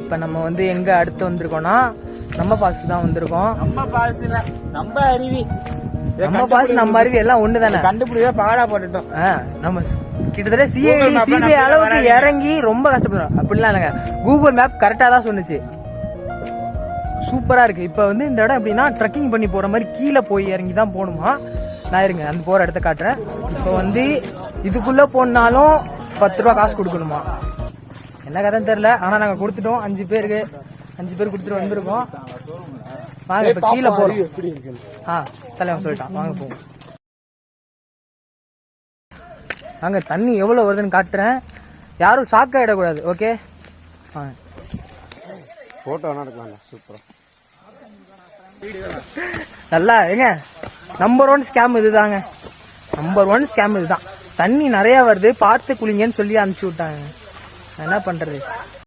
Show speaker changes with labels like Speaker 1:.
Speaker 1: இப்ப நம்ம வந்து எங்க அடுத்து வந்திருக்கோம்னா நம்ம பால்ஸ் தான் வந்திருக்கோம்.
Speaker 2: நம்ம பால்ஸ் இல்ல, நம்ம அருவி.
Speaker 1: நம்ம பால்ஸ் நம்ம அருவி எல்லாம் ஒண்ணு தானே.
Speaker 2: கண்டுபிடிக்க பாடா போட்டுட்டோம்.
Speaker 1: நம்ம கிட்டத்தட்ட சிஐடி சிபிஐ அளவுக்கு இறங்கி ரொம்ப கஷ்டப்படுறோம். அப்படிலாம் இல்லைங்க, கூகுள் மேப் கரெக்டா தான் சொன்னுச்சு. சூப்பரா இருக்கு. இப்ப வந்து இந்த இடம் எப்படின்னா ட்ரெக்கிங் பண்ணி போற மாதிரி கீழே போய் இறங்கி தான் போகணுமா. நான் இருங்க அந்த போற இடத்த காட்டுறேன். இப்ப வந்து இதுக்குள்ள போனாலும் 10 ரூபா காசு கொடுக்கணுமா. என்ன கதைன்னு தெரியல, ஆனா நாங்க கொடுத்துட்டோம். 5 பேர் கொடுத்துட்டு வந்திருக்கோம். வாங்க இப்ப கீழே போறோம். தலைவன் சொல்லிட்டான், வாங்க போவோம். வாங்க, தண்ணி எவ்வளவு வருதுன்னு காட்டுறேன். யாரும் ஷாக் ஆயிடக்கூடாது. ஓகே,
Speaker 2: போட்டோ எடுக்கலாம். சூப்பரா
Speaker 1: நல்லா ஏங்க. நம்பர் 1 ஸ்கேம் இதுதாங்க. நம்பர் 1 ஸ்கேம் இதுதான். தண்ணி நிறைய வருது, பார்த்து குளிங்கன்னு சொல்லி அனுப்பிச்சு விட்டாங்க. என்ன பண்றது.